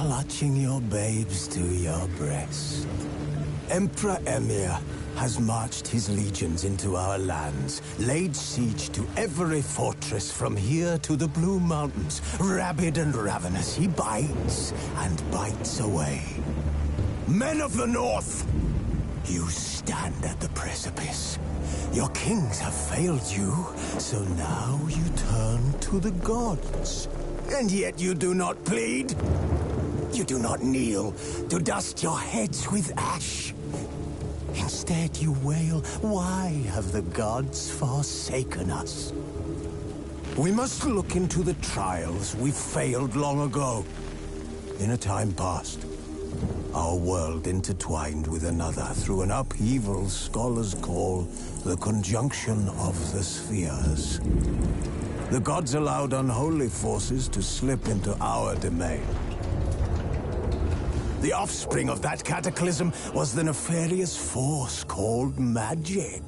clutching your babes to your breast. Emperor Emir has marched his legions into our lands, laid siege to every fortress from here to the Blue Mountains. Rabid and ravenous, he bites and bites away. Men of the North, you stand at the precipice. Your kings have failed you, so now you turn to the gods. And yet you do not plead. You do not kneel to dust your heads with ash. Instead you wail, why have the gods forsaken us? We must look into the trials we failed long ago. In a time past, our world intertwined with another through an upheaval scholars call the conjunction of the spheres. The gods allowed unholy forces to slip into our domain. The offspring of that cataclysm was the nefarious force called magic.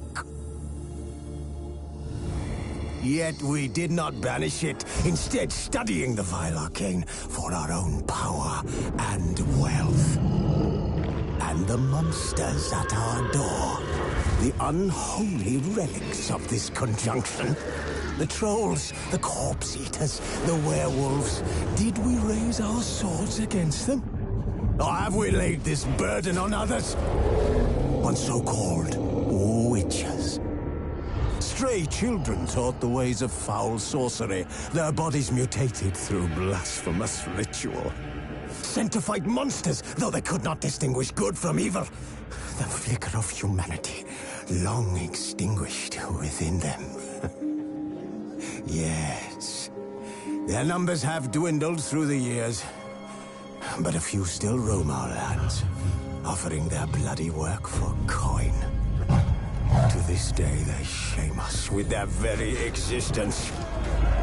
Yet we did not banish it, instead studying the vile arcane for our own power and wealth. And the monsters at our door, the unholy relics of this conjunction. The trolls, the corpse-eaters, the werewolves. Did we raise our swords against them? Or have we laid this burden on others? On so-called witches. Stray children taught the ways of foul sorcery, their bodies mutated through blasphemous ritual. Sent to fight monsters, though they could not distinguish good from evil. The flicker of humanity, long extinguished within them. Yes, their numbers have dwindled through the years. But a few still roam our lands, offering their bloody work for coin. To this day, they shame us with their very existence.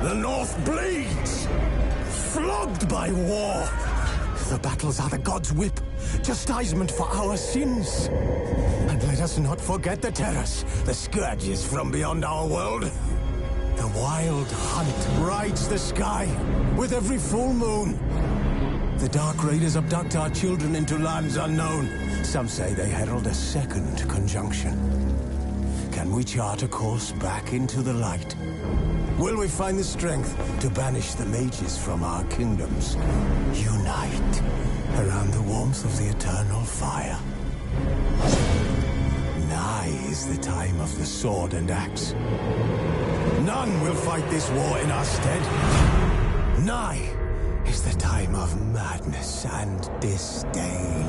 The North bleeds, flogged by war. The battles are the gods' whip, chastisement for our sins. And let us not forget the terrors, the scourges from beyond our world. The wild hunt rides the sky with every full moon. The Dark Raiders abduct our children into lands unknown. Some say they herald a second conjunction. Can we chart a course back into the light? Will we find the strength to banish the mages from our kingdoms? Unite around the warmth of the eternal fire. Nigh is the time of the sword and axe. None will fight this war in our stead. Nigh is the time of madness and disdain.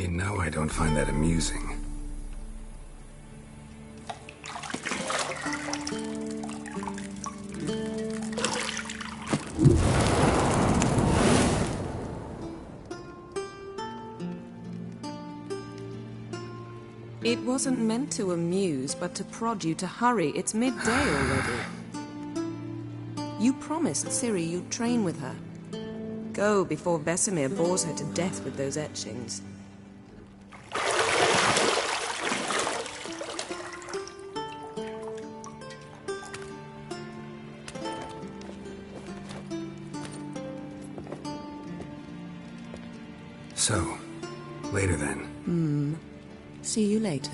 You know I don't find that amusing. It wasn't meant to amuse, but to prod you to hurry. It's midday already. You promised Ciri you'd train with her. Go before Vesemir bores her to death with those etchings. So, later then. See you later.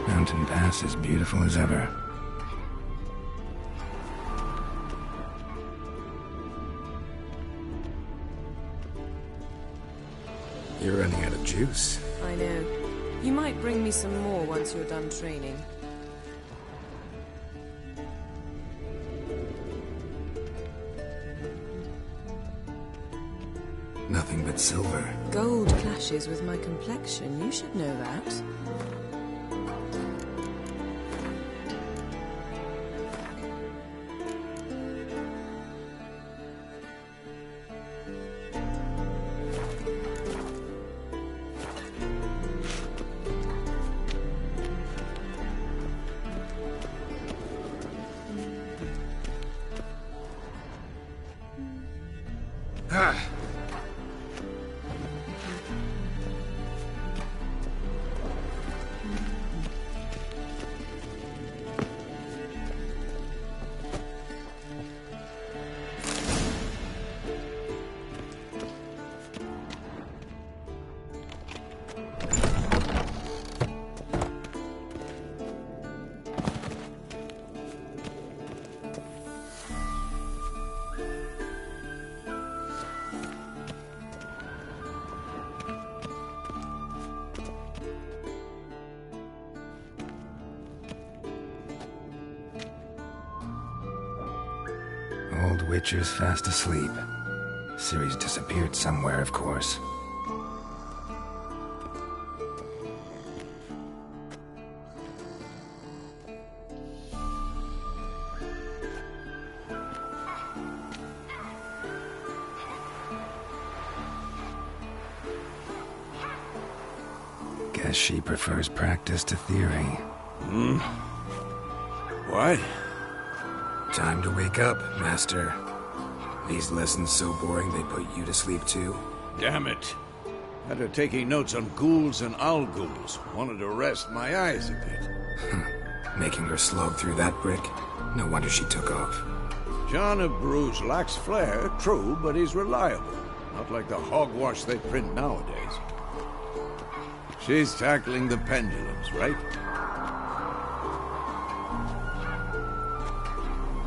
Mountain Pass as beautiful as ever. You're running out of juice. I know. You might bring me some more once you're done training. Nothing but silver. Gold clashes with my complexion. You should know that. Old Witcher's fast asleep. Ciri's disappeared somewhere, of course. Guess she prefers practice to theory. Why? Time to wake up, Master. These lessons so boring they put you to sleep too? Damn it. Had her taking notes on ghouls and owl-ghouls. Wanted to rest my eyes a bit. Making her slog through that brick? No wonder she took off. John of Bruges lacks flair, true, but he's reliable. Not like the hogwash they print nowadays. She's tackling the pendulums, right?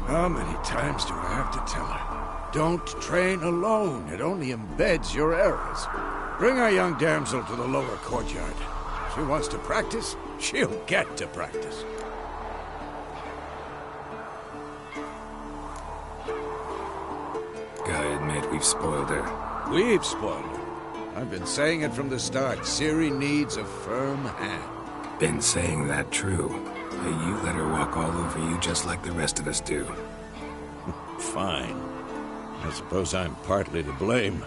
How many times do I have to tell her? Don't train alone. It only embeds your errors. Bring our young damsel to the lower courtyard. She wants to practice, she'll get to practice. Gotta admit, we've spoiled her. We've spoiled her. I've been saying it from the start. Ciri needs a firm hand. Been saying that true. But you let her walk all over you just like the rest of us do. Fine. I suppose I'm partly to blame.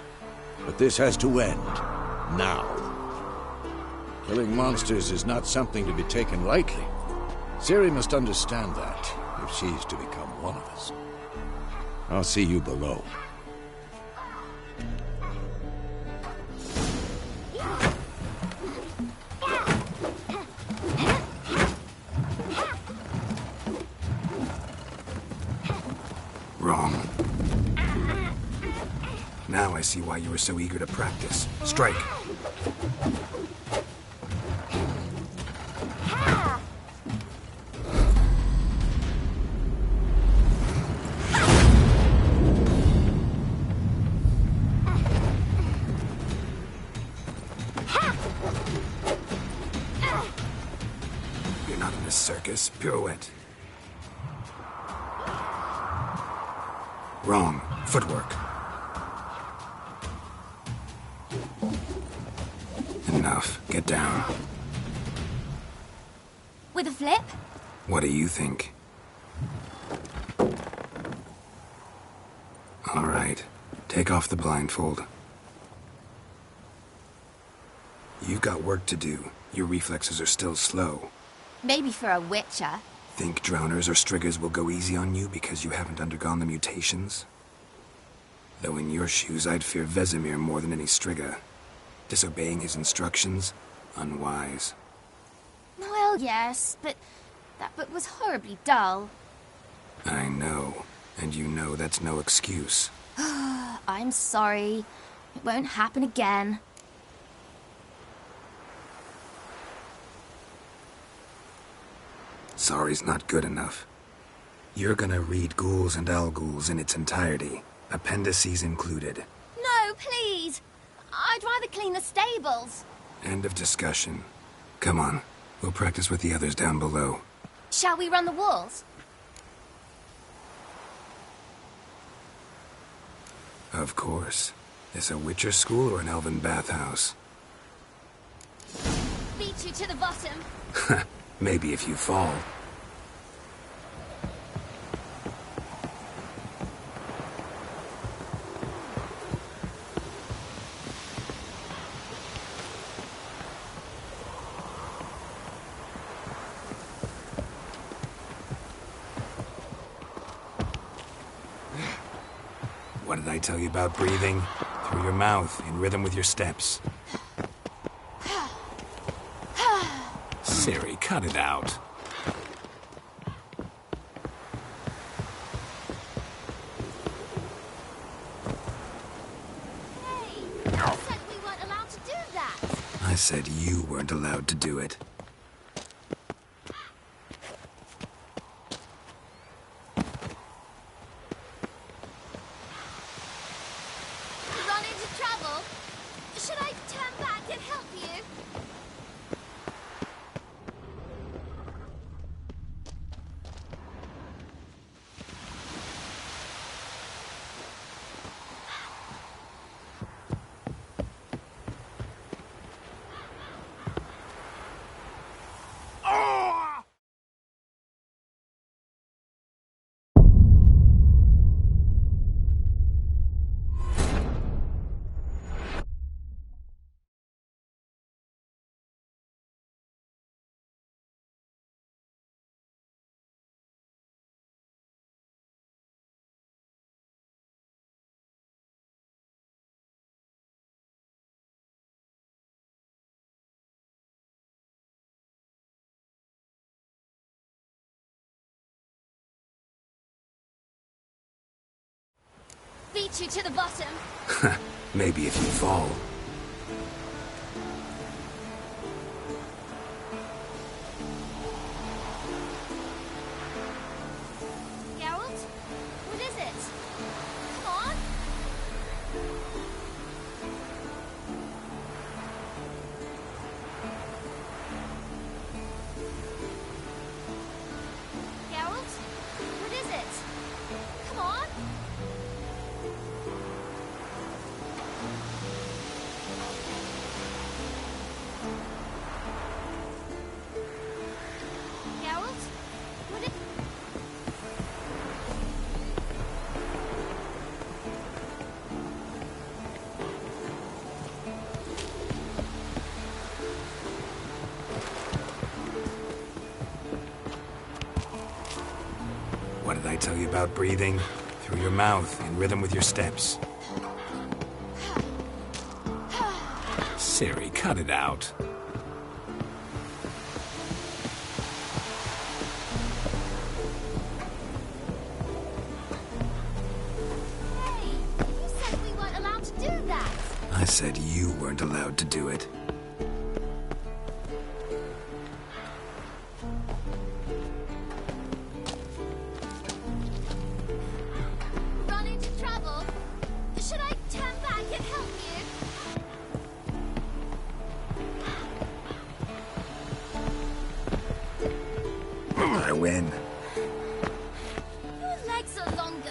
But this has to end. Now. Killing monsters is not something to be taken lightly. Ciri must understand that, if she's to become one of us. I'll see you below. Wrong. Now I see why you were so eager to practice. Strike. You're not in a circus. Pirouette. Wrong. Footwork. Enough. Get down. With a flip? What do you think? All right. Take off the blindfold. You've got work to do. Your reflexes are still slow. Maybe for a witcher. Think drowners or striggers will go easy on you because you haven't undergone the mutations? Though in your shoes, I'd fear Vesemir more than any strigger. Disobeying his instructions? Unwise. Well, yes, but that book was horribly dull. I know. And you know that's no excuse. I'm sorry. It won't happen again. Sorry's not good enough. You're gonna read Ghouls and Owl-Ghouls in its entirety, appendices included. No, please! I'd rather clean the stables. End of discussion. Come on, we'll practice with the others down below. Shall we run the walls? Of course. This a Witcher school or an elven bathhouse? Beat you to the bottom. Maybe if you fall. What did I tell you about breathing? Through your mouth, in rhythm with your steps. Ciri, cut it out. Hey, you said we weren't allowed to do that. I said you weren't allowed to do it. Run into trouble? Should I turn back and help you? you to the bottom. Maybe if you fall. Geralt? What is it? Come on! Geralt? What is it? Come on! Geralt? What is... What did I tell you about breathing? Through your mouth, in rhythm with your steps. Ciri, cut it out. Hey! You said we weren't allowed to do that! I said you weren't allowed to do it. Run into trouble? Should I turn back and help you? I win. Your legs are longer.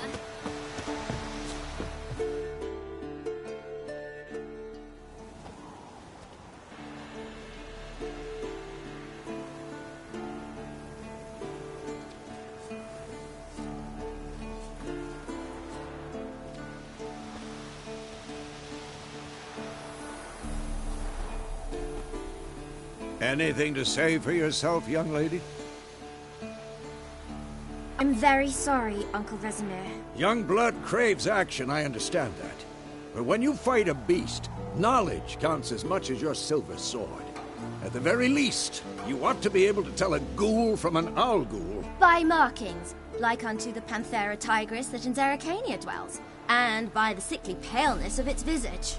Anything to say for yourself, young lady? I'm very sorry, Uncle Vesemir. Young blood craves action, I understand that. But when you fight a beast, knowledge counts as much as your silver sword. At the very least, you ought to be able to tell a ghoul from an owl ghoul. By markings, like unto the Panthera tigris that in Zerrikania dwells, and by the sickly paleness of its visage.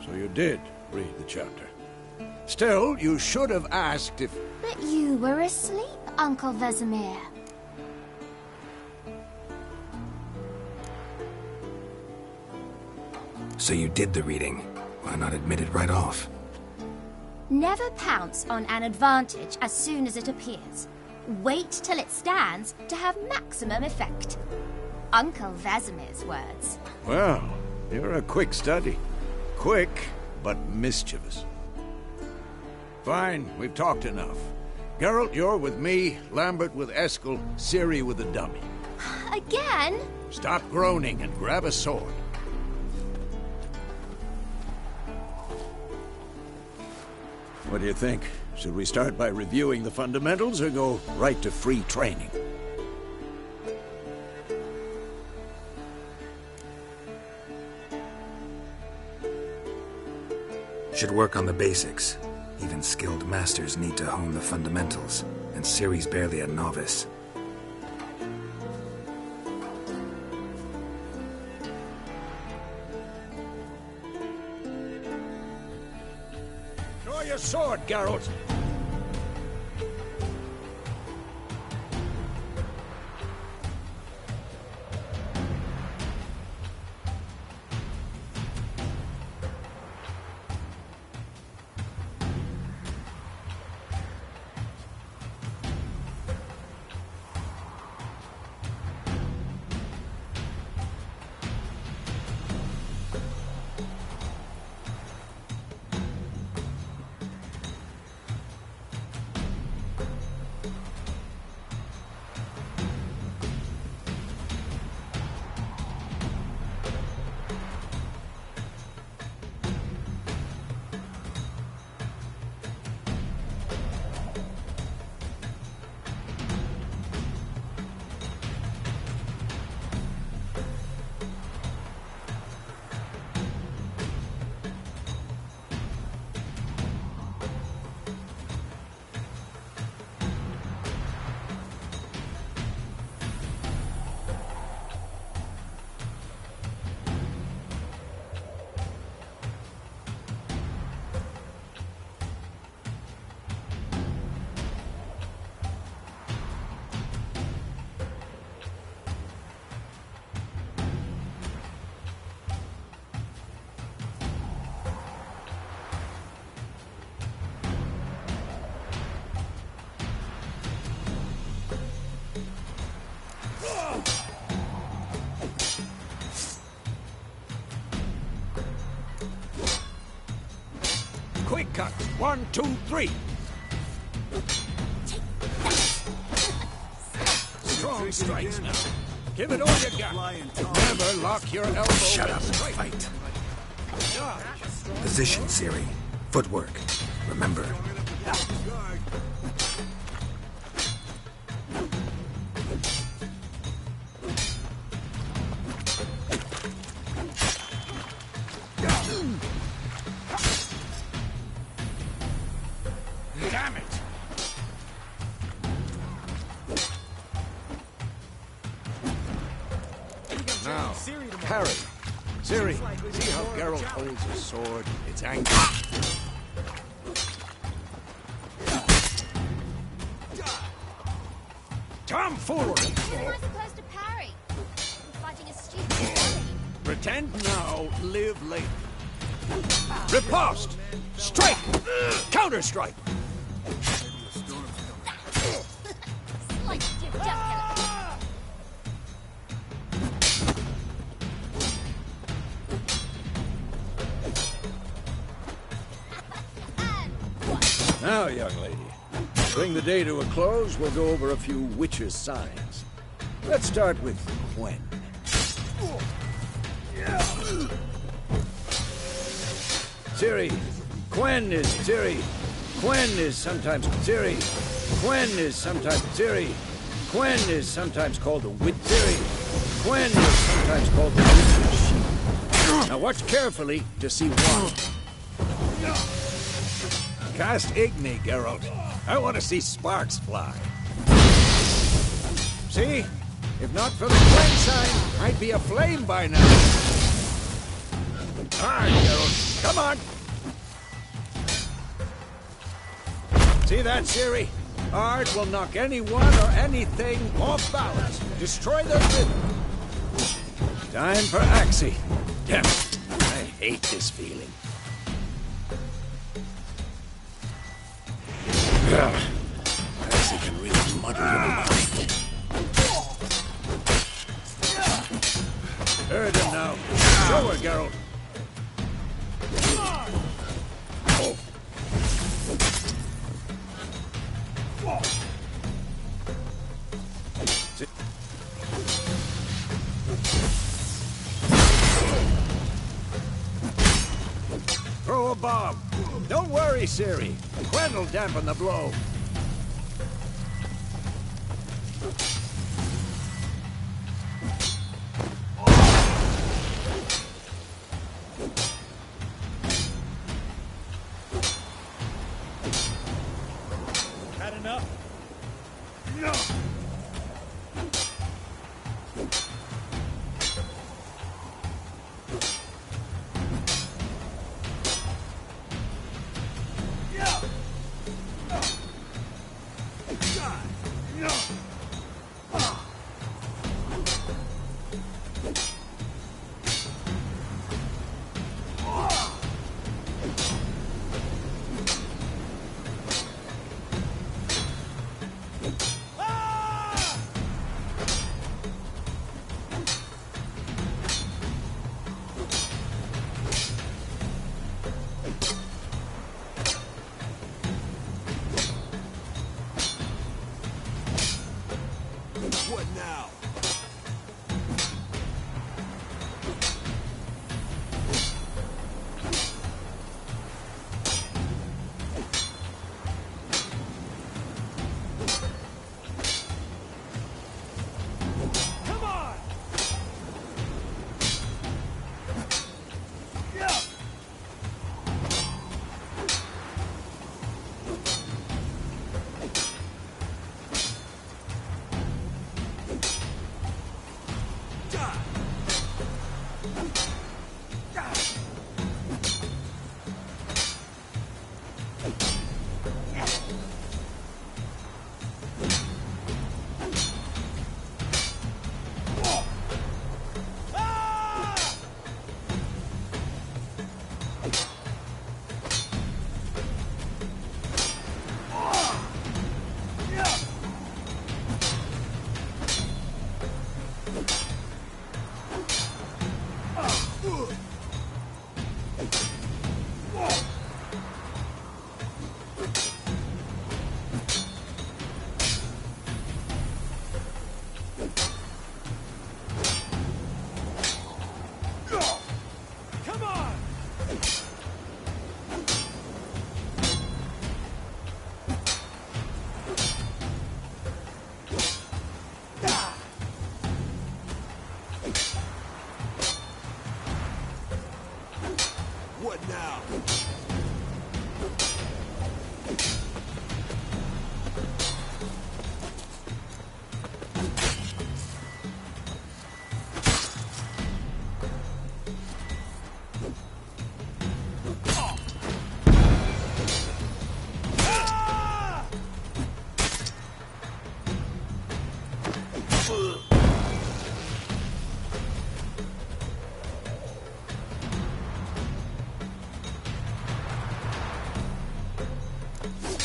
So you did read the chapter. Still, you should have asked if... But you were asleep, Uncle Vesemir. So you did the reading. Why not admit it right off? Never pounce on an advantage as soon as it appears. Wait till it stands to have maximum effect. Uncle Vesemir's words. Well, you're a quick study. Quick, but mischievous. Fine, we've talked enough. Geralt, you're with me, Lambert with Eskel, Ciri with the dummy. Again? Stop groaning and grab a sword. What do you think? Should we start by reviewing the fundamentals or go right to free training? Should work on the basics. Even skilled masters need to hone the fundamentals, and Ciri's barely a novice. Draw your sword, Geralt! Quick cut. 1, 2, 3. Strong strikes now. Give it all you got. Never lock your elbow. Shut up and fight. Position, Siri. Footwork. Remember. Damn it! Now, parry. Siri, see how Geralt holds his sword? It's angry. Tomfoolery! What am I supposed to parry? I'm fighting a stupid enemy. Pretend now, live later. Riposte! Strike! Counter-strike! Slice ridiculous. Now, young lady, to bring the day to a close, we'll go over a few witches' signs. Let's start with Gwen. Ciri, Gwen is Ciri. Gwen is sometimes Ciri. Gwen is sometimes Ciri. Gwen is sometimes called the witch Ciri. Gwen is sometimes called the witch's sheep. Now watch carefully to see why. Cast Igni, Geralt. I want to see sparks fly. See? If not for the Gwen sign, I'd be aflame by now. All right, Geralt. Come on. See that, Ciri? Art will knock anyone or anything off balance. Destroy their rhythm. Time for Axie. Damn it. I hate this feeling. Axie can really muddle your mind. Heard him now. Show her, Geralt. Throw a bomb. Don't worry, Ciri. Gwen will dampen the blow. Had enough? No.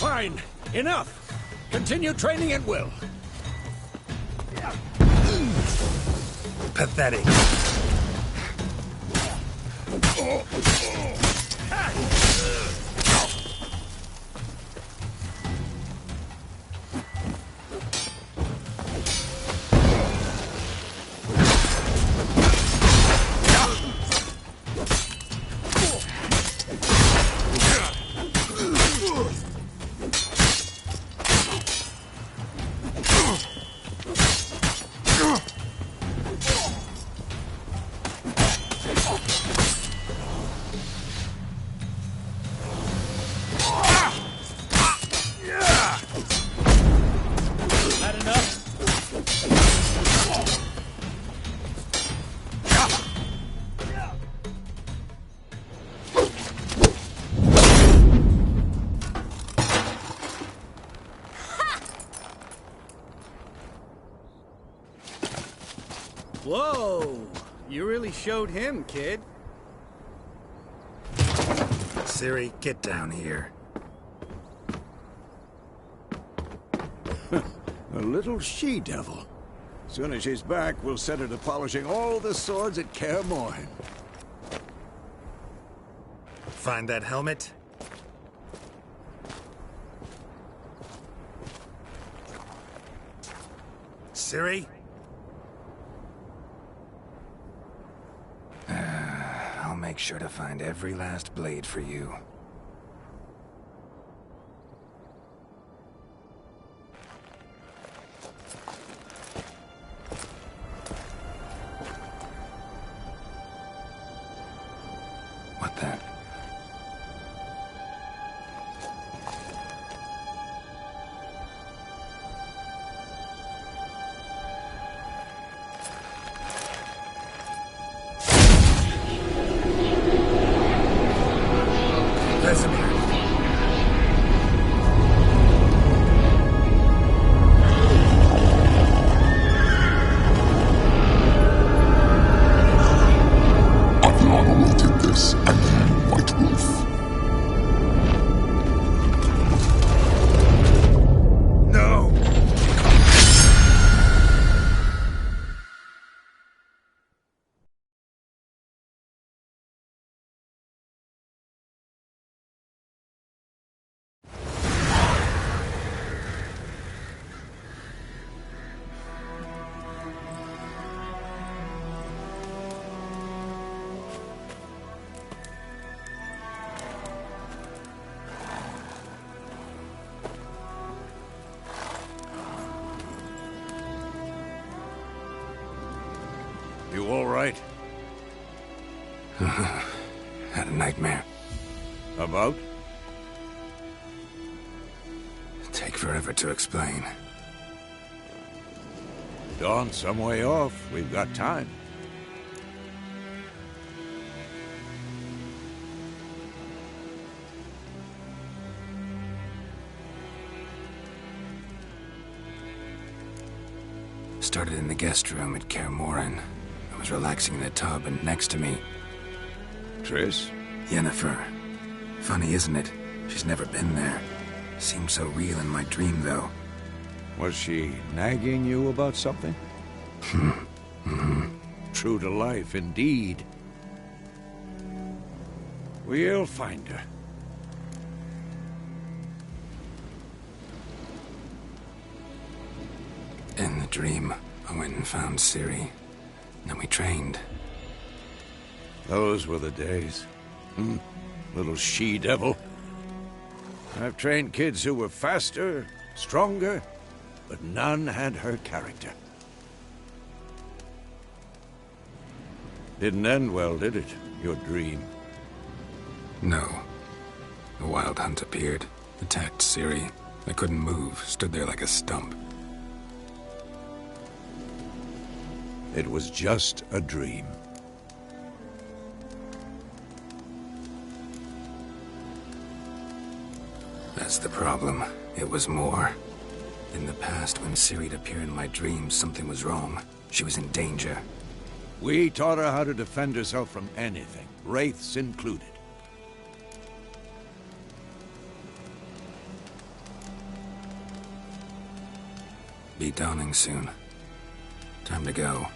Fine. Enough. Continue training at will. Pathetic. Whoa! You really showed him, kid. Ciri, get down here. A little she-devil. Soon as she's back, we'll set her to polishing all the swords at Kaer Morhen. Find that helmet? Ciri? I'll make sure to find every last blade for you. What the? Vesemir. Aviana will take this, and you, White Wolf. No! You all right? Had a nightmare. About? Take forever to explain. Dawn's some way off. We've got time. Started in the guest room at Kaer Morhen. I was relaxing in the tub, and next to me, Triss? Yennefer. Funny, isn't it? She's never been there. Seemed so real in my dream, though. Was she nagging you about something? True to life, indeed. We'll find her. In the dream, I went and found Ciri. Then we trained. Those were the days. Little she-devil. I've trained kids who were faster, stronger, but none had her character. Didn't end well, did it? Your dream? No. The Wild Hunt appeared, attacked Ciri. I couldn't move, stood there like a stump. It was just a dream. That's the problem. It was more. In the past, when Ciri'd appear in my dreams, something was wrong. She was in danger. We taught her how to defend herself from anything, wraiths included. Be dawning soon. Time to go.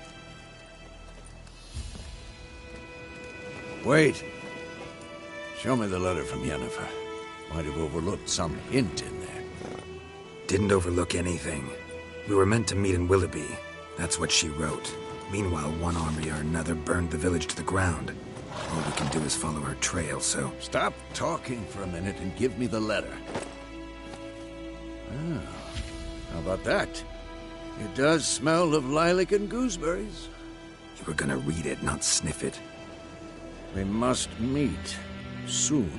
Wait. Show me the letter from Yennefer. Might have overlooked some hint in there. Didn't overlook anything. We were meant to meet in Willoughby. That's what she wrote. Meanwhile, one army or another burned the village to the ground. All we can do is follow her trail, so... Stop talking for a minute and give me the letter. Oh, how about that? It does smell of lilac and gooseberries. You were gonna read it, not sniff it. We must meet. Soon.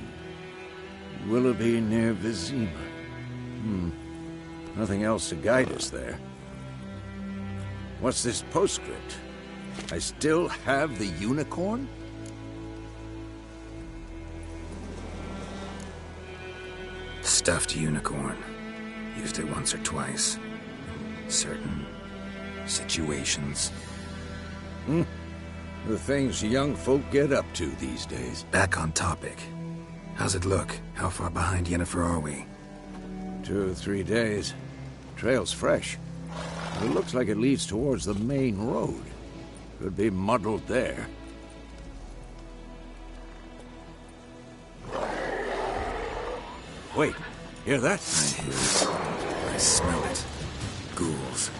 Willoughby near Vizima. Nothing else to guide us there. What's this postscript? I still have the unicorn? Stuffed unicorn. Used it once or twice. In certain situations. The things young folk get up to these days. Back on topic. How's it look? How far behind Yennefer are we? 2 or 3 days. Trail's fresh. It looks like it leads towards the main road. Could be muddled there. Wait, hear that? I hear it. I smell it. Ghouls.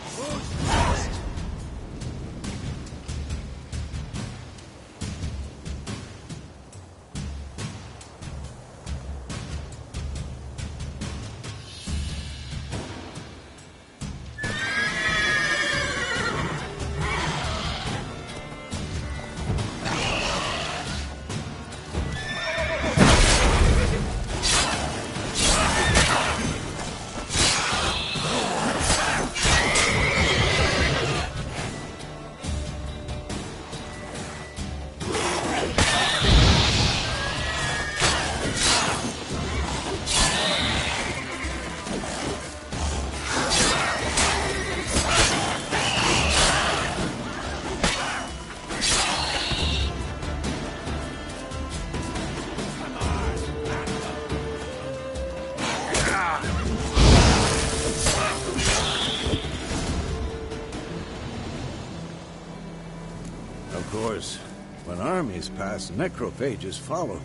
Of course, when armies pass, necrophages follow.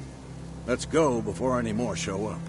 Let's go before any more show up.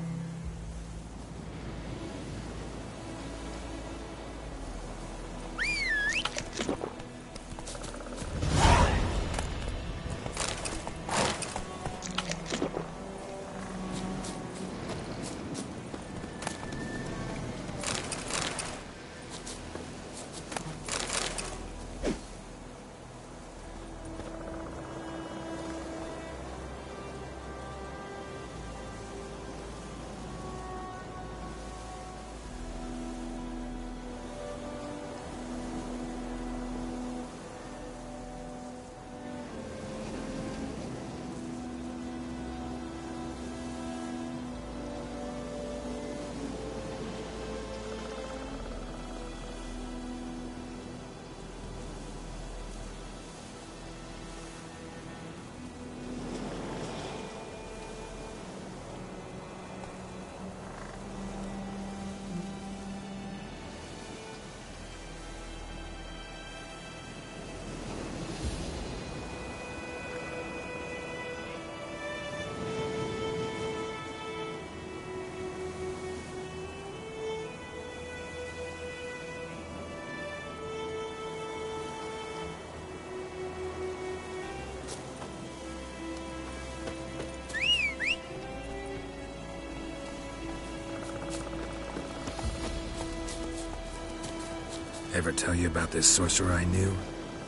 Ever tell you about this sorcerer I knew?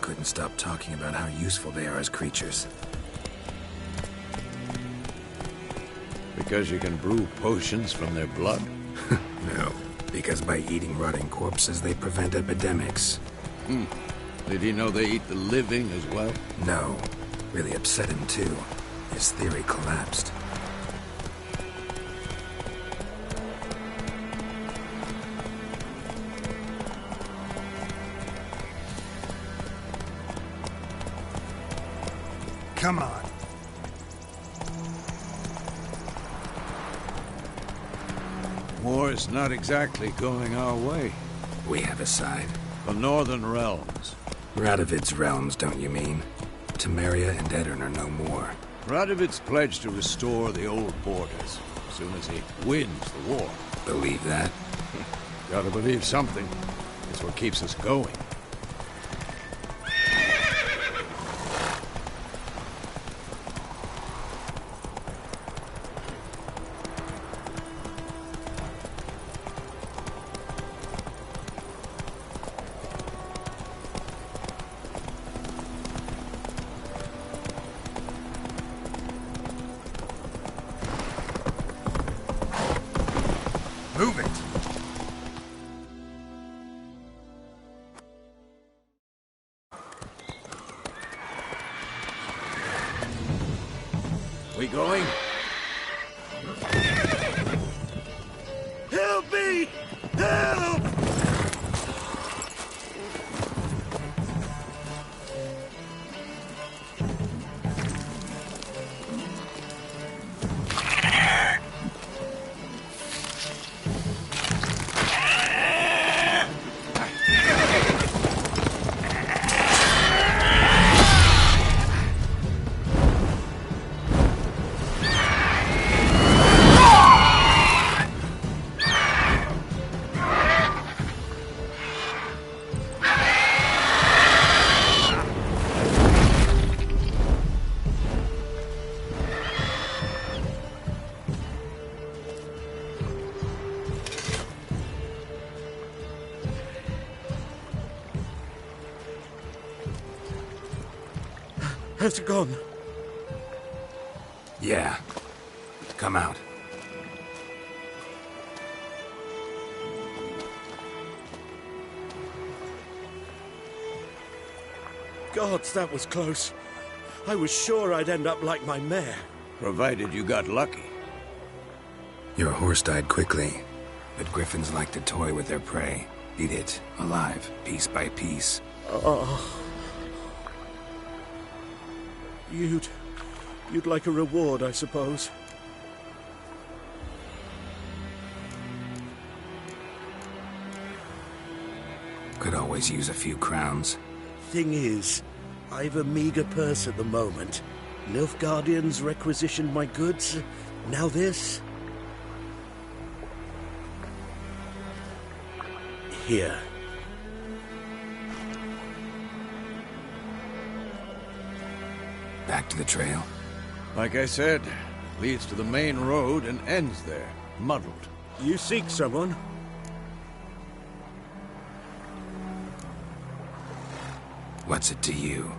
Couldn't stop talking about how useful they are as creatures. Because you can brew potions from their blood? No, because by eating rotting corpses, they prevent epidemics. Did he know they eat the living as well? No. Really upset him, too. His theory collapsed. Come on. War's not exactly going our way. We have a side. The Northern Realms. Radovid's realms, don't you mean? Temeria and Edirn are no more. Radovid's pledged to restore the old borders as soon as he wins the war. Believe that? Gotta believe something. It's what keeps us going. Move it! We going? Help me! Help! Has it gone? Yeah. Come out. Gods, that was close. I was sure I'd end up like my mare. Provided you got lucky. Your horse died quickly, but griffins like to toy with their prey. Eat it, alive, piece by piece. Oh. You'd like a reward, I suppose. Could always use a few crowns. Thing is, I've a meager purse at the moment. Nilfgaardians requisitioned my goods. Now this. Here. Back to the trail? Like I said, leads to the main road and ends there, muddled. You seek someone? What's it to you?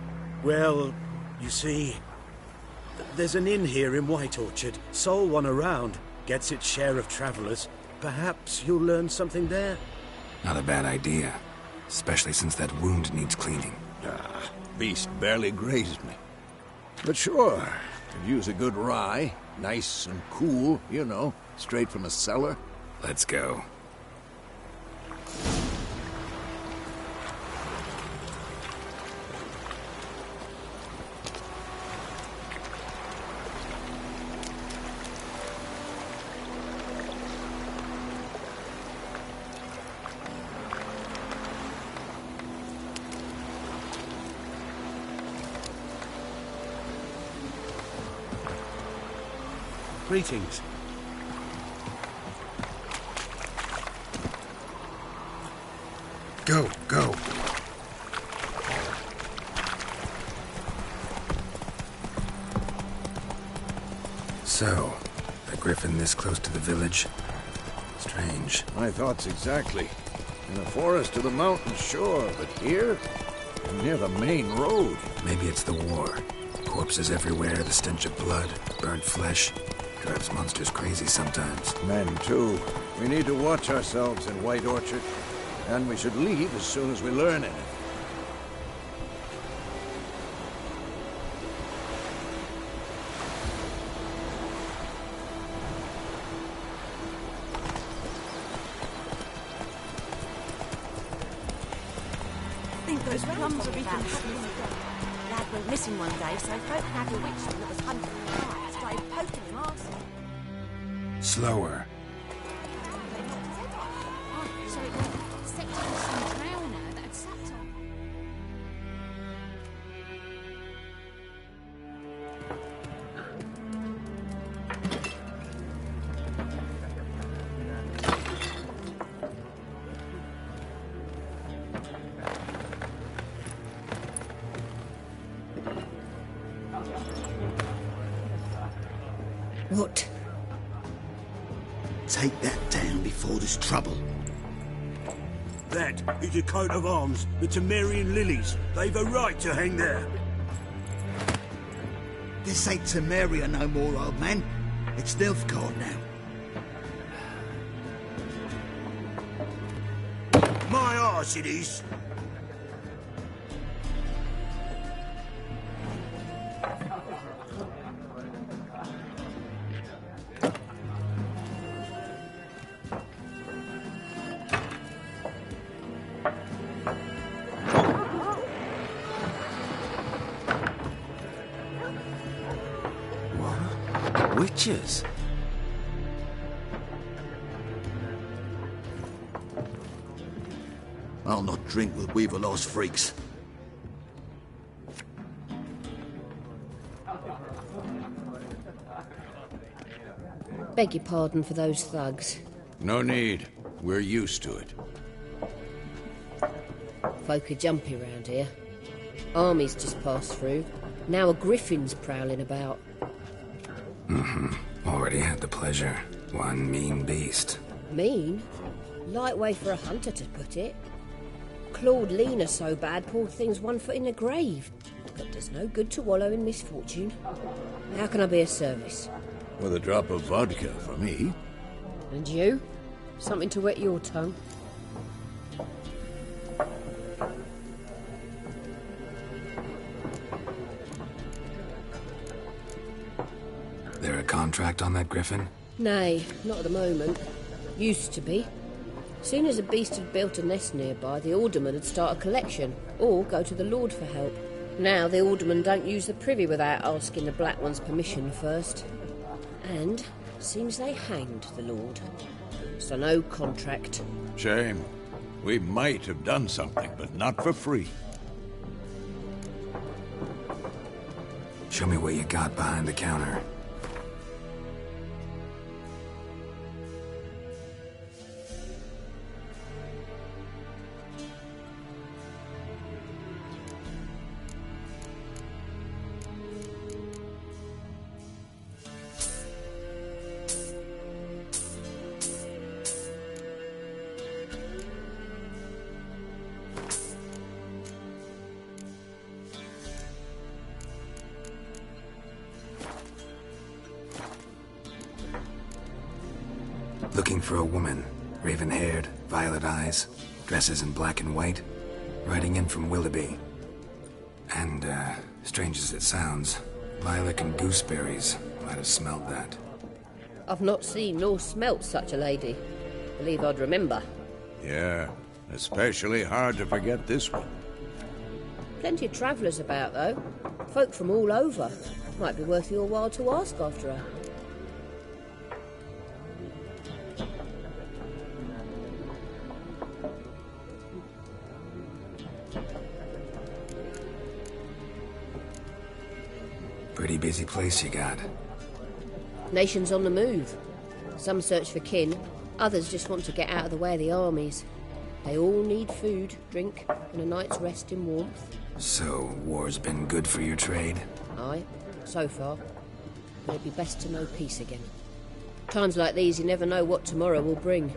Well, you see, there's an inn here in White Orchard. Sole one around. Gets its share of travelers. Perhaps you'll learn something there? Not a bad idea. Especially since that wound needs cleaning. Beast barely grazed me. But sure, could use a good rye. Nice and cool, you know, straight from a cellar. Let's go. Greetings. Go, go. So, a griffin this close to the village? Strange. My thoughts exactly. In a forest or the mountains, sure, but here? Near the main road. Maybe it's the war. Corpses everywhere, the stench of blood, burnt flesh. Drives monsters crazy sometimes. Men, too. We need to watch ourselves in White Orchard. And we should leave as soon as we learn anything. I think those plums are eaten. Lad went missing one day, so folk had a witch that was hunting the fire. Started poking him arse. Slower. So it went sector What? Take that down before there's trouble. That is a coat of arms, the Temerian lilies. They've a right to hang there. This ain't Temeria no more, old man. It's Nilfgaard now. My arse it is. Witches? I'll not drink with Weaver-lost freaks. Beg your pardon for those thugs. No need. We're used to it. Folk are jumpy round here. Armies just passed through. Now a griffin's prowling about. Already had the pleasure. One mean beast. Mean? Light way for a hunter to put it. Clawed Lena so bad, poor thing's 1 foot in the grave. But there's no good to wallow in misfortune. How can I be of service? With a drop of vodka for me. And you? Something to wet your tongue? There a contract on that griffin? Nay, not at the moment. Used to be. Soon as a beast had built a nest nearby, the alderman would start a collection, or go to the Lord for help. Now the alderman don't use the privy without asking the Black One's permission first. And seems they hanged the Lord. So no contract. Shame. We might have done something, but not for free. Show me what you got behind the counter. Looking for a woman. Raven-haired, violet eyes, dresses in black and white, riding in from Willoughby. And, strange as it sounds, lilac and gooseberries might have smelled that. I've not seen nor smelt such a lady. Believe I'd remember. Yeah, especially hard to forget this one. Plenty of travellers about, though. Folk from all over. Might be worth your while to ask after her. Pretty busy place you got. Nations on the move. Some search for kin, others just want to get out of the way of the armies. They all need food, drink, and a night's rest in warmth. So, war's been good for your trade? Aye, so far. But it'd be best to know peace again. Times like these, you never know what tomorrow will bring.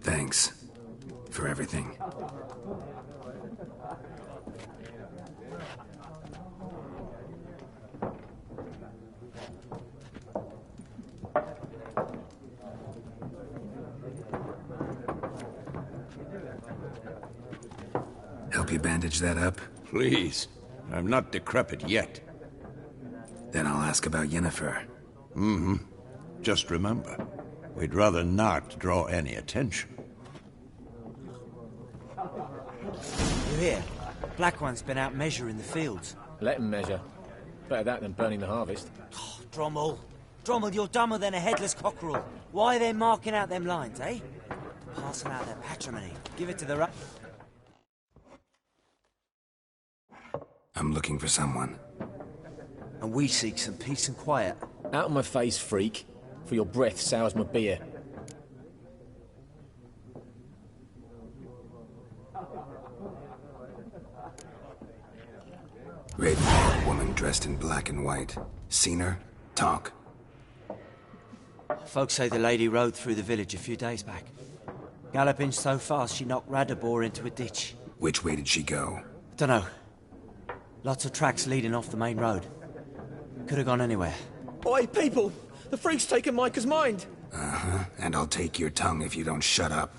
Thanks. For everything. Help you bandage that up? Please. I'm not decrepit yet. Then I'll ask about Yennefer. Just remember, we'd rather not draw any attention. You hear? Black One's been out measuring the fields. Let him measure. Better that than burning the harvest. Oh, Drommel. Drommel, you're dumber than a headless cockerel. Why are they marking out them lines, eh? Passing out their patrimony. Give it to the I'm looking for someone. And we seek some peace and quiet. Out of my face, freak. For your breath sours my beer. Red-haired woman dressed in black and white. Seen her? Talk. Folks say the lady rode through the village a few days back. Galloping so fast she knocked Radabor into a ditch. Which way did she go? Dunno. Lots of tracks leading off the main road. Could have gone anywhere. Oi, people! The freak's taken Micah's mind! Uh-huh. And I'll take your tongue if you don't shut up.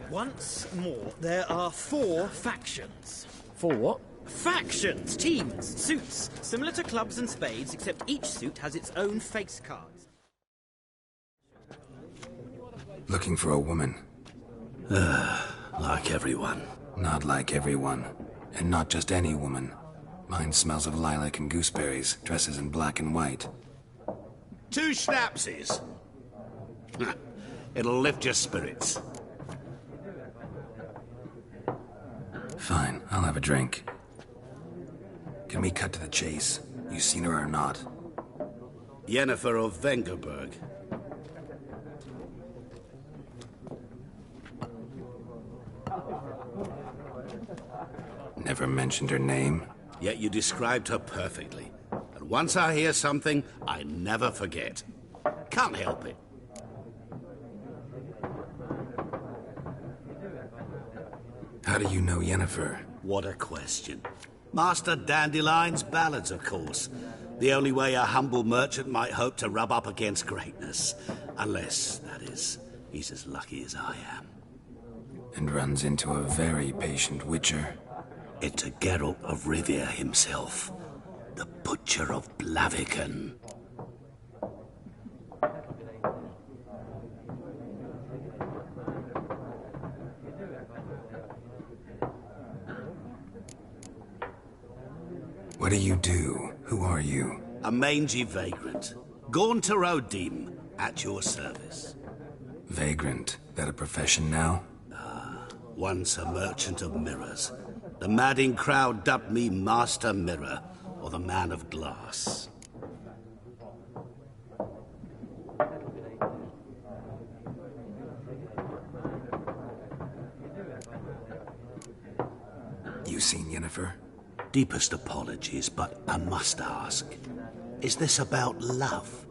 Once more, there are 4 factions. 4 what? Factions, teams, suits, similar to clubs and spades, except each suit has its own face cards. Looking for a woman. Like everyone. Not like everyone. And not just any woman. Mine smells of lilac and gooseberries, dresses in black and white. 2 schnapsies. It'll lift your spirits. Fine, I'll have a drink. Can we cut to the chase? You seen her or not? Yennefer of Vengerberg. Never mentioned her name? Yet you described her perfectly. And once I hear something, I never forget. Can't help it. How do you know Yennefer? What a question. Master Dandelion's ballads, of course. The only way a humble merchant might hope to rub up against greatness. Unless, that is, he's as lucky as I am. And runs into a very patient witcher. It's a Geralt of Rivia himself. The Butcher of Blaviken. What do you do? Who are you? A mangy vagrant. Gaunter Odim, at your service. Vagrant? That a profession now? Once a merchant of mirrors. The madding crowd dubbed me Master Mirror, or the Man of Glass. You seen Yennefer? Deepest apologies, but I must ask. Is this about love?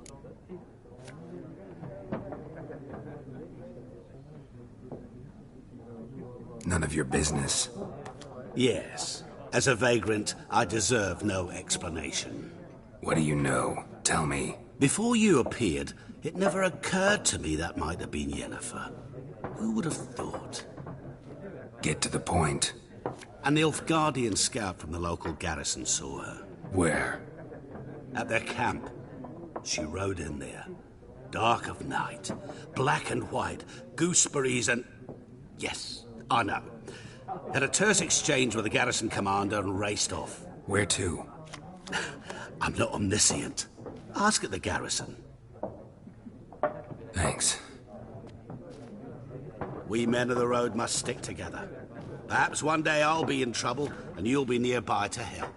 None of your business. Yes. As a vagrant, I deserve no explanation. What do you know? Tell me. Before you appeared, it never occurred to me that might have been Yennefer. Who would have thought? Get to the point. An Nilfgaardian scout from the local garrison saw her. Where? At their camp. She rode in there. Dark of night. Black and white. Gooseberries and... Yes, I know. Had a terse exchange with the garrison commander and raced off. Where to? I'm not omniscient. Ask at the garrison. Thanks. We men of the road must stick together. Perhaps one day I'll be in trouble and you'll be nearby to help.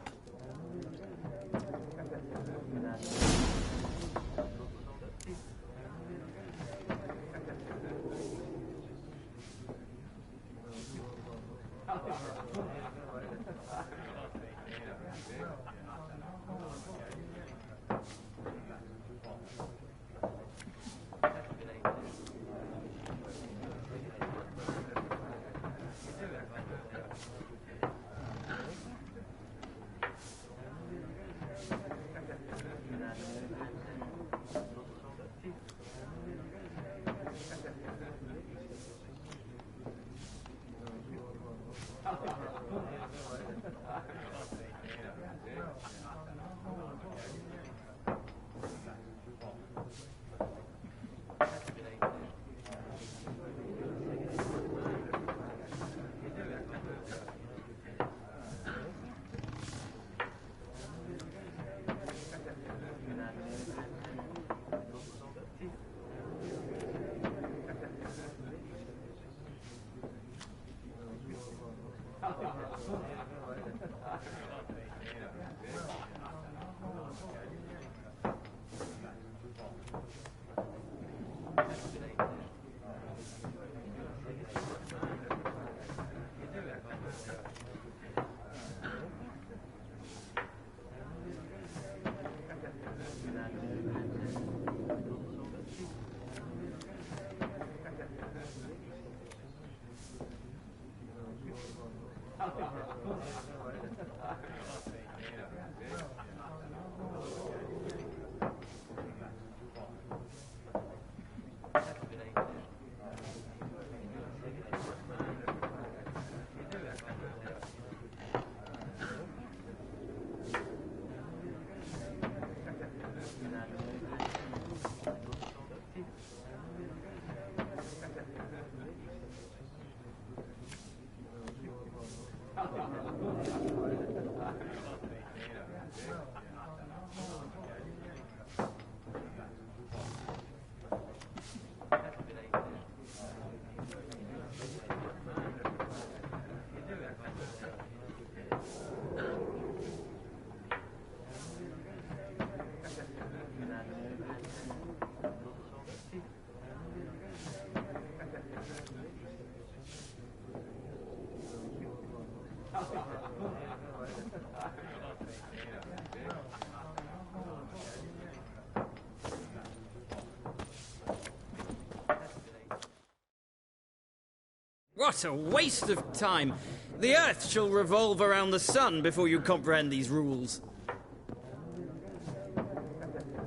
What a waste of time! The Earth shall revolve around the sun before you comprehend these rules.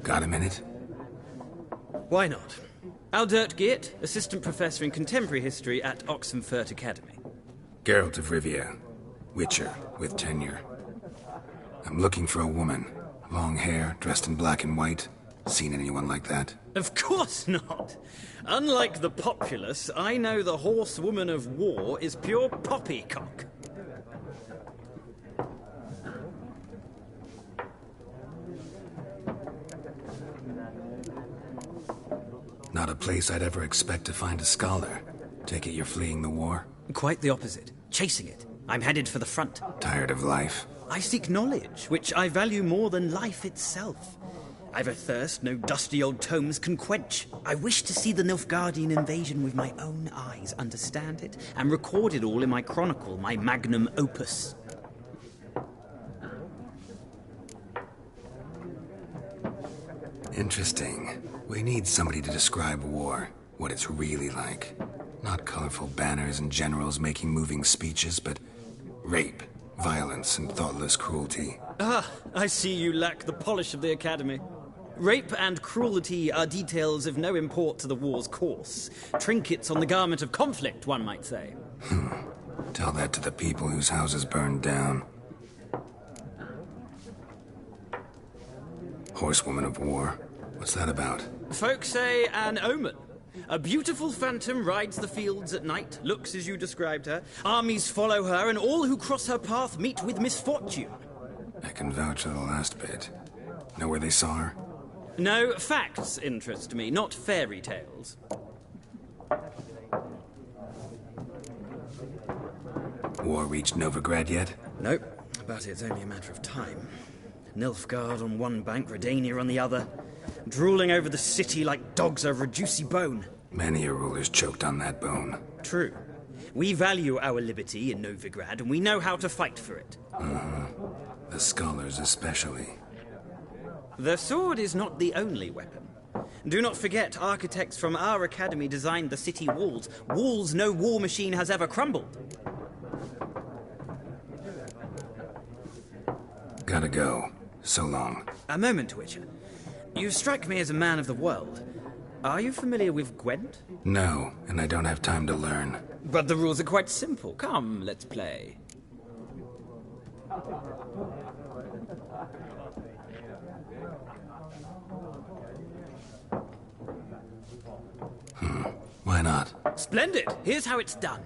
Got a minute? Why not? Aldert Geert, Assistant Professor in Contemporary History at Oxenfurt Academy. Geralt of Rivia, Witcher, with tenure. I'm looking for a woman. Long hair, dressed in black and white. Seen anyone like that? Of course not! Unlike the populace, I know the horsewoman of war is pure poppycock. Not a place I'd ever expect to find a scholar. Take it you're fleeing the war? Quite the opposite. Chasing it. I'm headed for the front. Tired of life? I seek knowledge, which I value more than life itself. I've a thirst no dusty old tomes can quench. I wish to see the Nilfgaardian invasion with my own eyes, understand it, and record it all in my chronicle, my magnum opus. Interesting. We need somebody to describe war, what it's really like. Not colorful banners and generals making moving speeches, but rape, violence, and thoughtless cruelty. Ah, I see you lack the polish of the Academy. Rape and cruelty are details of no import to the war's course. Trinkets on the garment of conflict, one might say. Tell that to the people whose houses burned down. Horsewoman of war. What's that about? Folk say an omen. A beautiful phantom rides the fields at night, looks as you described her. Armies follow her, and all who cross her path meet with misfortune. I can vouch for the last bit. Know where they saw her? No, facts interest me, not fairy tales. War reached Novigrad yet? Nope, but it's only a matter of time. Nilfgaard on one bank, Redania on the other, drooling over the city like dogs over a juicy bone. Many a ruler's choked on that bone. True. We value our liberty in Novigrad, and we know how to fight for it. The scholars especially. The sword is not the only weapon. Do not forget, architects from our academy designed the city walls. Walls no war machine has ever crumbled. Gotta go. So long. A moment, Witcher. You strike me as a man of the world. Are you familiar with Gwent? No, and I don't have time to learn. But the rules are quite simple. Come, let's play. Why not? Splendid! Here's how it's done.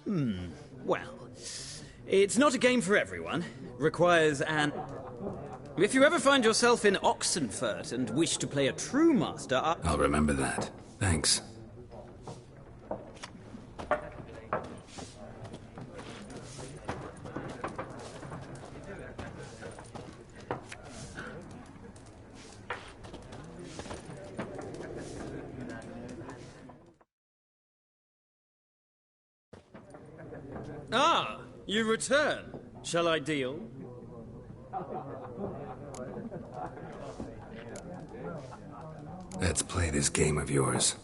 Well, it's not a game for everyone. Requires an... If you ever find yourself in Oxenfurt and wish to play a true master... I'll remember that. Thanks. Ah, you return. Shall I deal? Let's play this game of yours.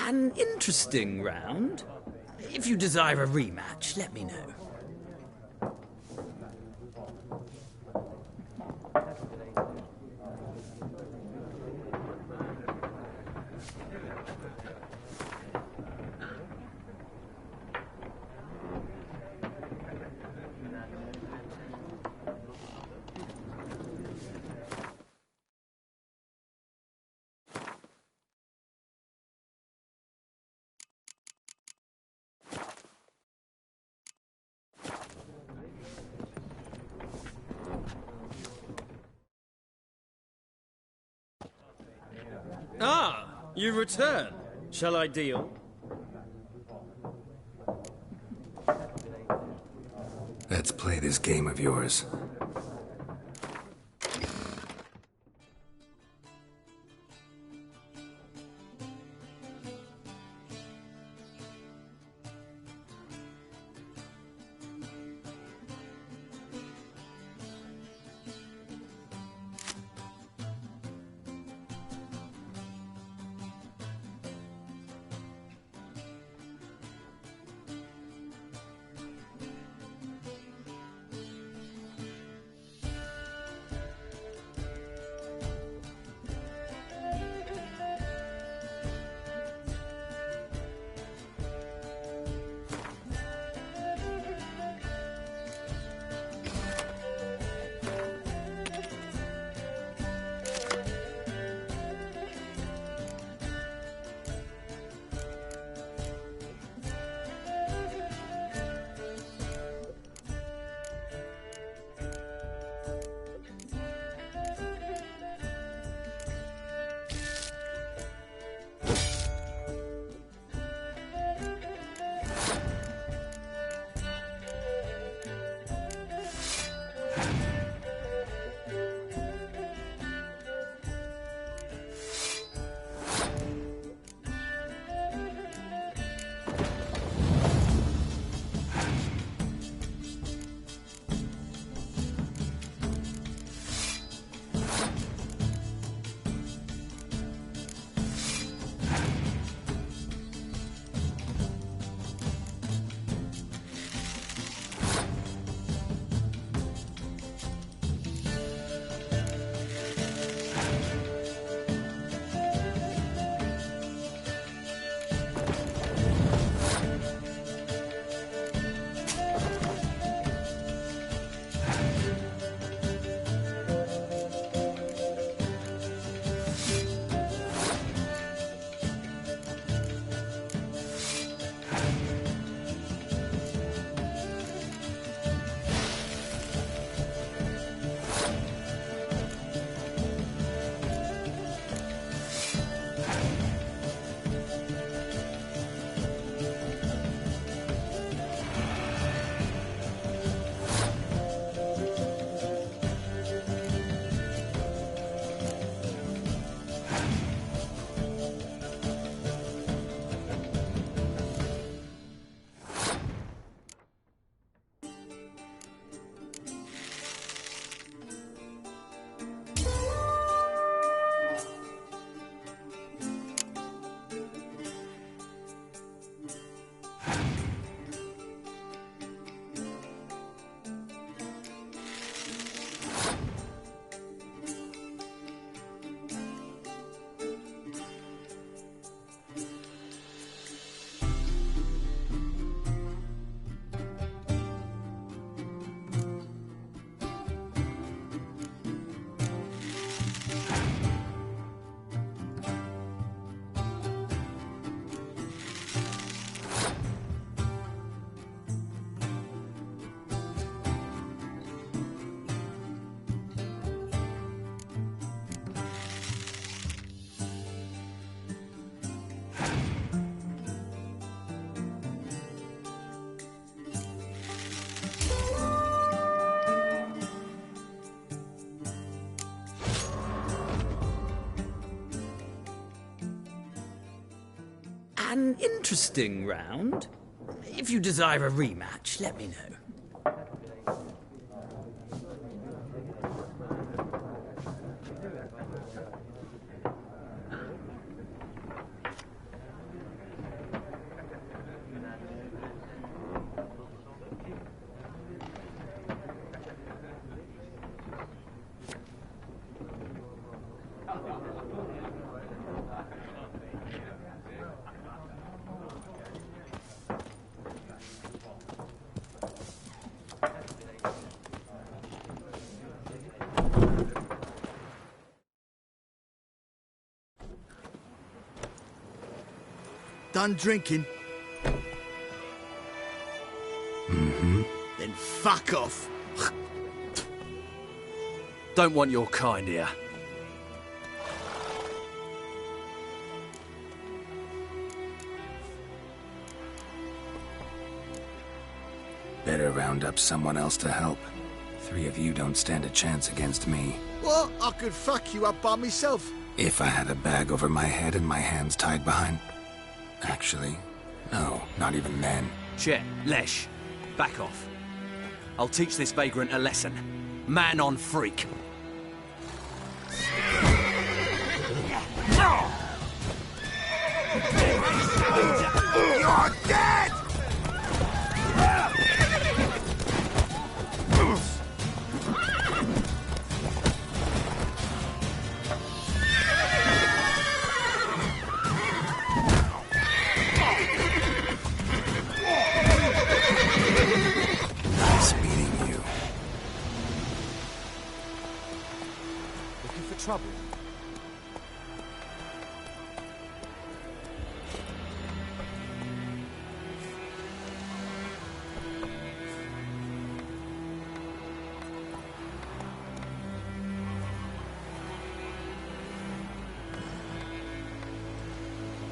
An interesting round. If you desire a rematch, let me know. Ah, you return. Shall I deal? Let's play this game of yours. An interesting round. If you desire a rematch, let me know. Done drinking? Mm-hmm. Then fuck off. Don't want your kind here. Better round up someone else to help. 3 of you don't stand a chance against me. What? I could fuck you up by myself. If I had a bag over my head and my hands tied behind... Actually, no, not even then. Chet, Lesh, back off. I'll teach this vagrant a lesson. Man on freak. You're dead! Nice meeting you. Looking for trouble?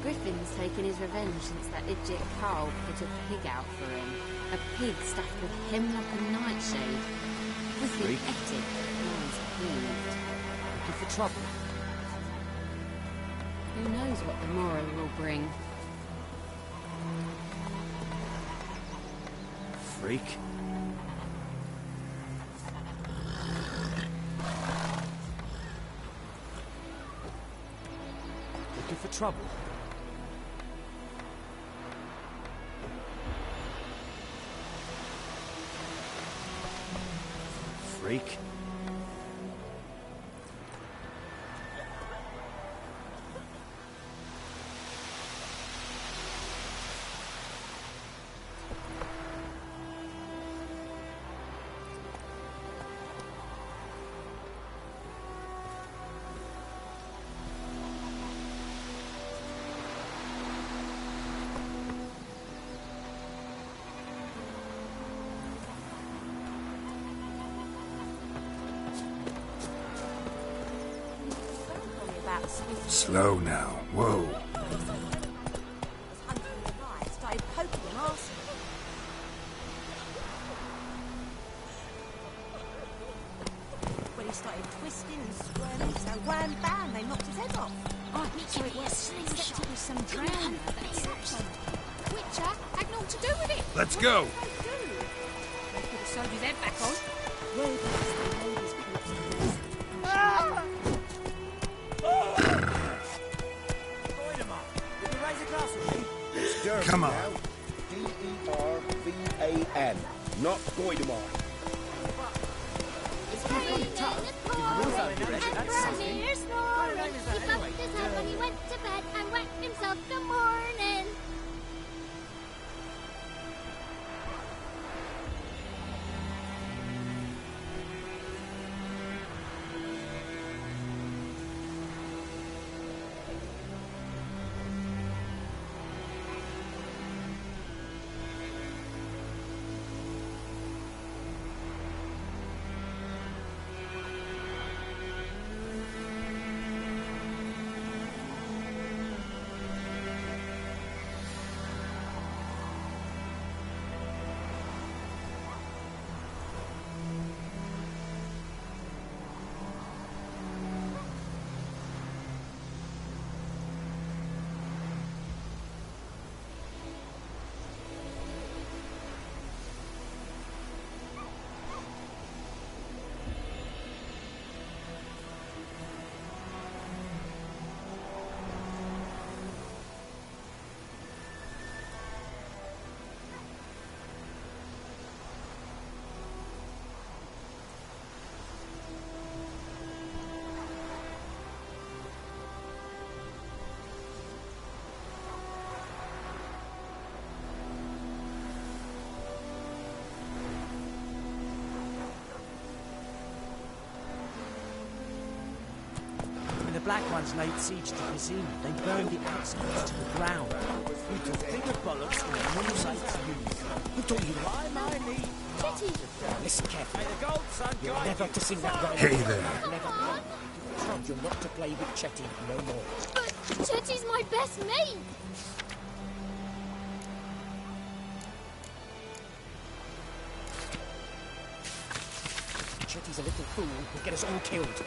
Griffin's taken his revenge since that idiot Carl put a pig out for him. A pig stuffed with hemlock and nightshade. Griffin Freak. ate it. Mine's peeved. Looking for trouble? Who knows what the morrow will bring? Freak. Looking for trouble? Freak. Slow now. Whoa. Started poking him, asking. When he started twisting and squirming, so wham bam, they knocked his head off. Oh, so it was slingshot with some drown. Witcher had naught to do with it. Let's go. They could have sewed his head back on. Come on. Dervan, not Goidemar. He bumped his head when he went to bed and whacked himself good morning. Black Ones laid siege to Kazim, they burned the outskirts to the ground. You took bigger bollocks than a moonlight's use. Who taught you that? My knee. Chetty! Listen carefully. May the gold sun You're guide never you. to sing that right. Hey there. Never. You're not to play with Chetty no more. But Chetty's my best mate! Chetty's a little fool who'll get us all killed.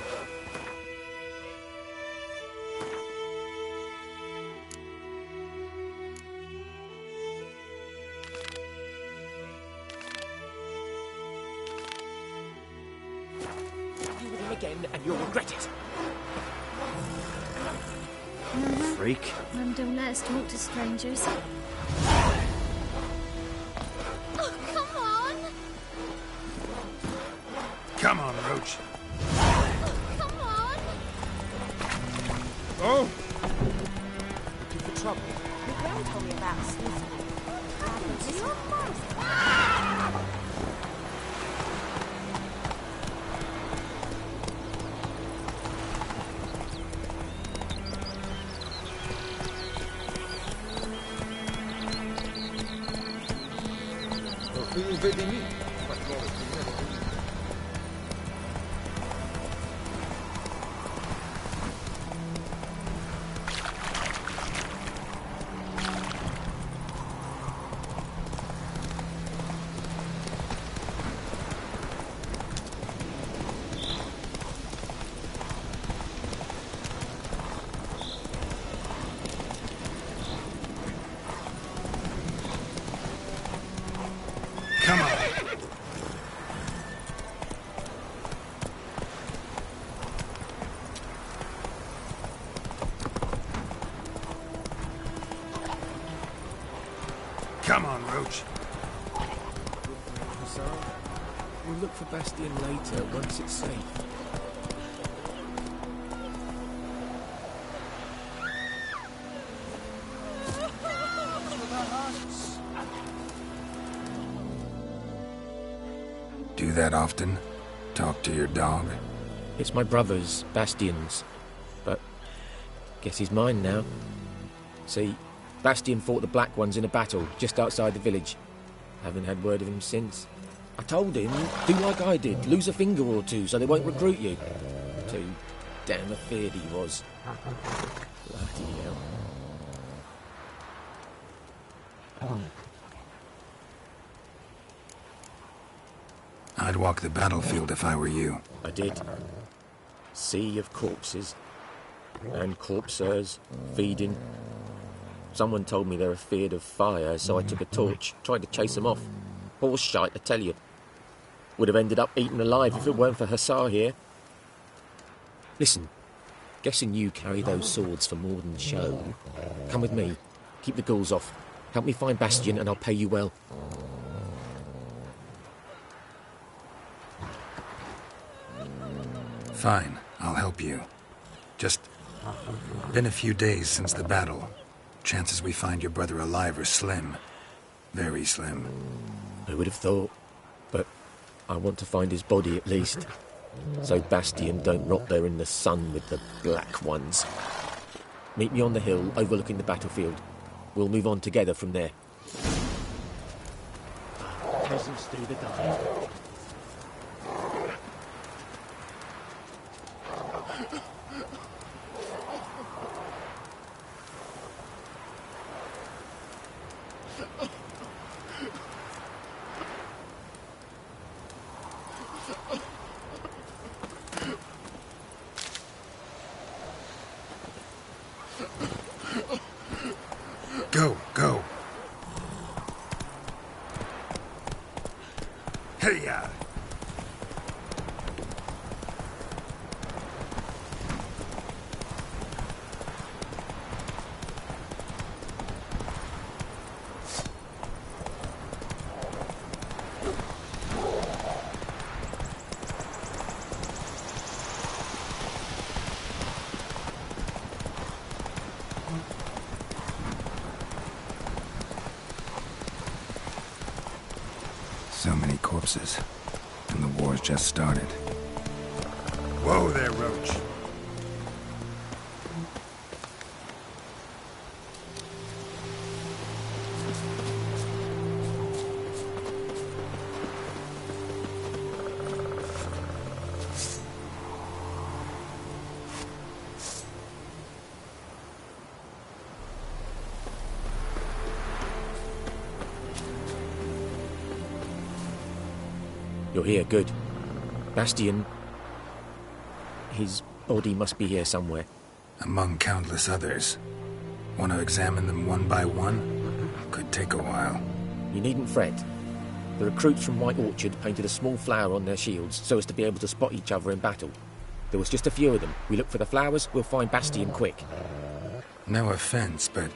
You with him again and you'll regret it. Freak. Mum don't let us talk to strangers. Oh, come on! Come on, Roach. Come on! Oh! Looking for trouble? Your grand told me about Sneaky. What happened to your mum? Come on. Come on, Roach. We'll look for Bastion later, once it's safe. Do that often? Talk to your dog? It's my brother's, Bastion's. But guess he's mine now. See, Bastion fought the Black Ones in a battle just outside the village. Haven't had word of him since. I told him, do like I did, lose a finger or two so they won't recruit you. Too damn afeard he was. Bloody hell. I'd walk the battlefield if I were you. I did. Sea of corpses. And corpsers, feeding. Someone told me they're afeard of fire, so I took a torch, tried to chase them off. Horse shite, I tell you. Would have ended up eaten alive if it weren't for Hussar here. Listen, guessing you carry those swords for more than show. Come with me. Keep the ghouls off. Help me find Bastion and I'll pay you well. Fine, I'll help you. Just been a few days since the battle. Chances we find your brother alive are slim. Very slim. I would have thought, but I want to find his body at least. So Bastion don't rot there in the sun with the Black Ones. Meet me on the hill overlooking the battlefield. We'll move on together from there. Peasants do the dying. Go. Hey-ya! So many corpses. And the war's just started. Whoa there, Roach. You're here, good. Bastion... His body must be here somewhere. Among countless others. Want to examine them one by one? Could take a while. You needn't fret. The recruits from White Orchard painted a small flower on their shields so as to be able to spot each other in battle. There was just a few of them. We look for the flowers, we'll find Bastion quick. No offense, but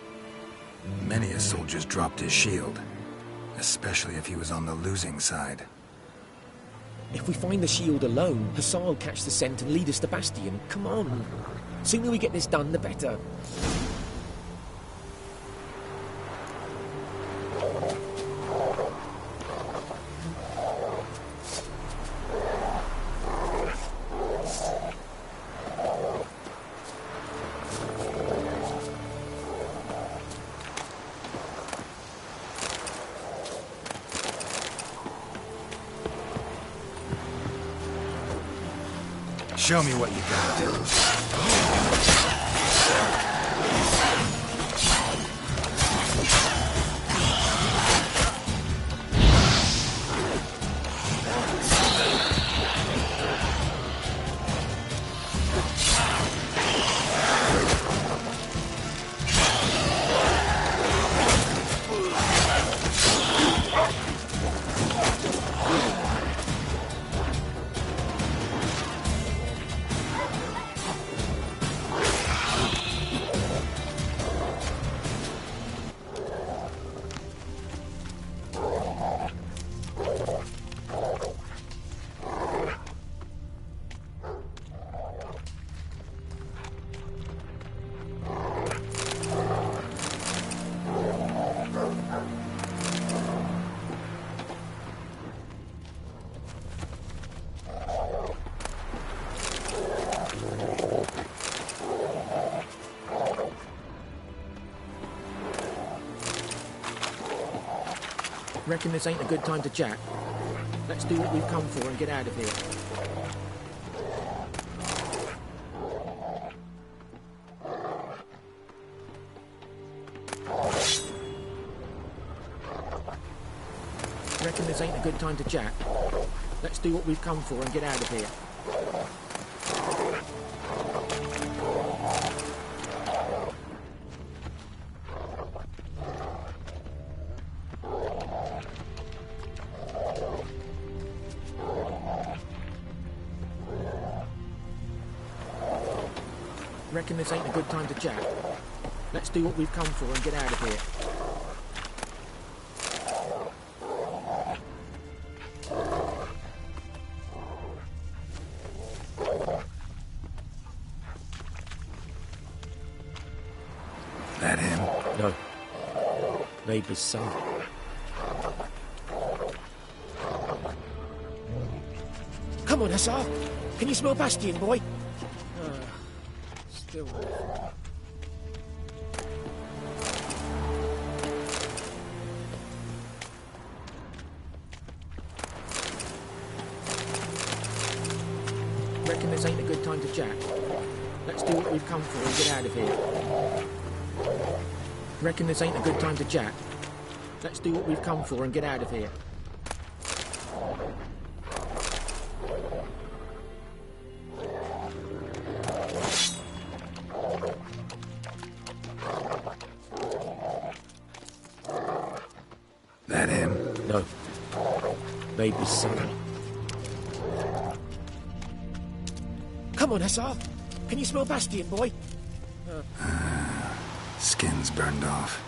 many a soldier's dropped his shield. Especially if he was on the losing side. If we find the shield alone, Hussar will catch the scent and lead us to Bastion. Come on. Sooner we get this done, the better. Show me what you got. Reckon this ain't a good time to chat. Let's do what we've come for and get out of here. Reckon this ain't a good time to chat. Let's do what we've come for and get out of here. Reckon this ain't a good time to chat. Let's do what we've come for and get out of here. That him? No. Neighbour's son. Come on, Hussar. Can you smell Bastion, boy? Still. Reckon this ain't a good time to chat. Let's do what we've come for and get out of here. Reckon this ain't a good time to chat. Let's do what we've come for and get out of here. That him? No. Neighbour's son. Come on, Hussar. Can you smell Bastion, boy? Skin's burned off.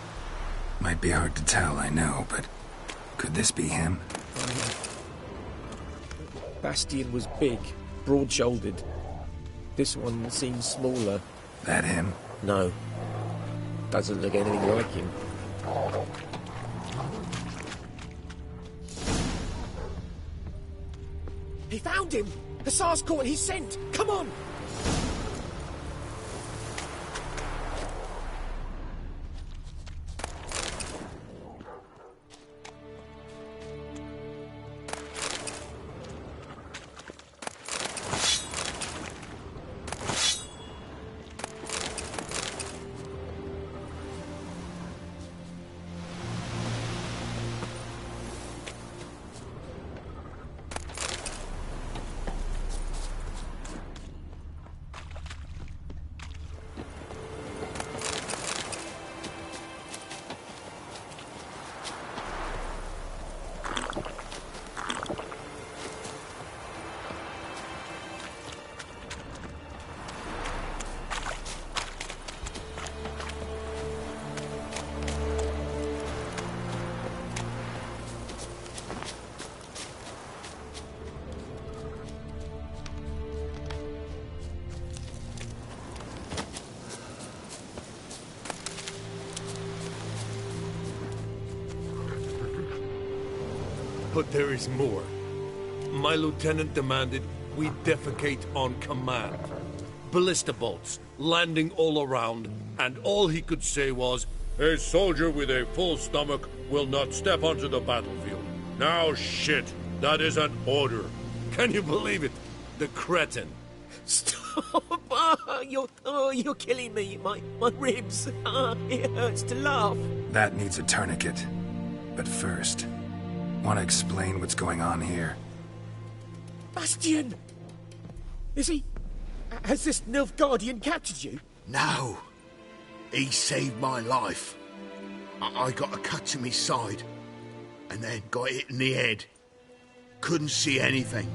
Might be hard to tell, I know, but could this be him? Bastion was big, broad-shouldered. This one seems smaller. That him? No. Doesn't look anything like him. He found him! Hussar's caught his scent! Come on! But there is more. My lieutenant demanded we defecate on command. Ballista bolts, landing all around, and all he could say was, "A soldier with a full stomach will not step onto the battlefield." Now shit, that is an order. Can you believe it? The cretin. Stop! You're killing me. My ribs. It hurts to laugh. That needs a tourniquet. But first, want to explain what's going on here? Bastian! Is he... Has this Nilfgaardian captured you? No. He saved my life. I got a cut to my side, and then got hit in the head. Couldn't see anything.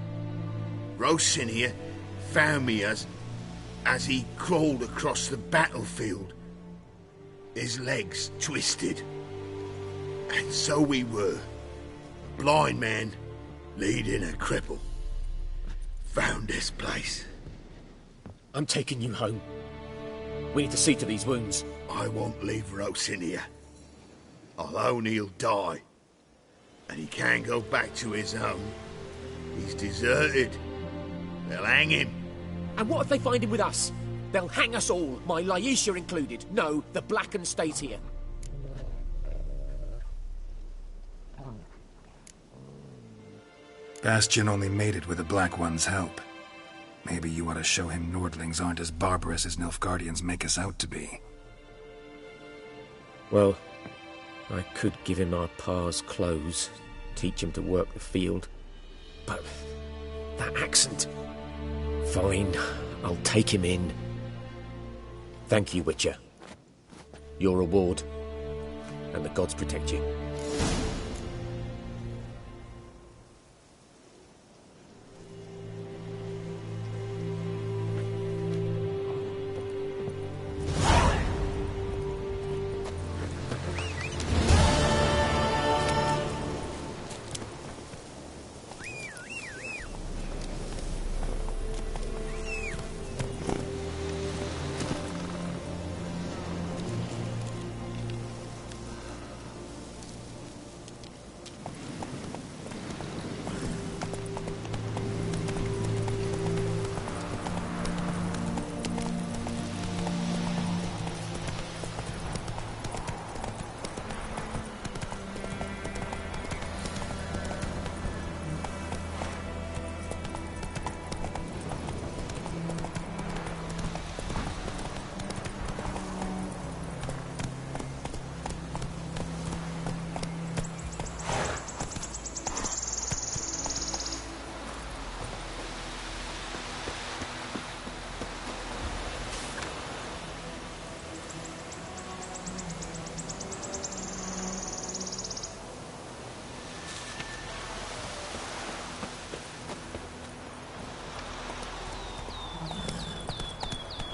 Rosinia found me as he crawled across the battlefield. His legs twisted. And so we were. Blind man leading a cripple. Found this place. I'm taking you home. We need to see to these wounds. I won't leave Rosinia. I'll own he'll die. And he can't go back to his own. He's deserted. They'll hang him. And what if they find him with us? They'll hang us all, my Laisha included. No, the Blacken stays here. Bastion only made it with the Black One's help. Maybe you ought to show him Nordlings aren't as barbarous as Nilfgaardians make us out to be. Well, I could give him our pa's clothes, teach him to work the field. But that accent... Fine, I'll take him in. Thank you, Witcher. Your reward, and the gods protect you.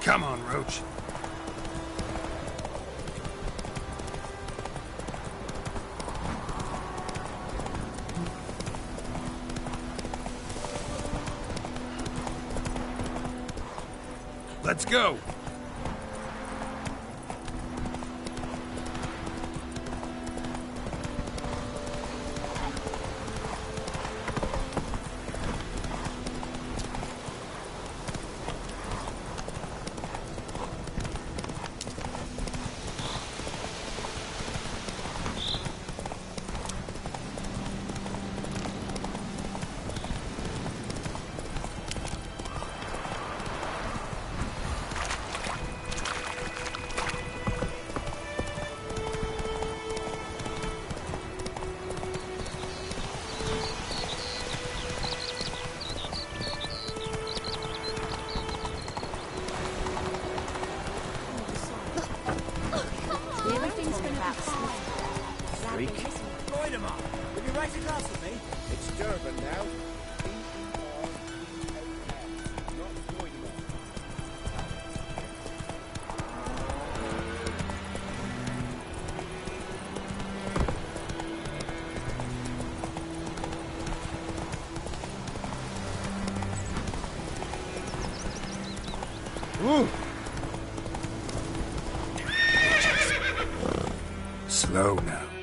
Come on, Roach. Let's go. It's Durban now. Ooh. Slow now.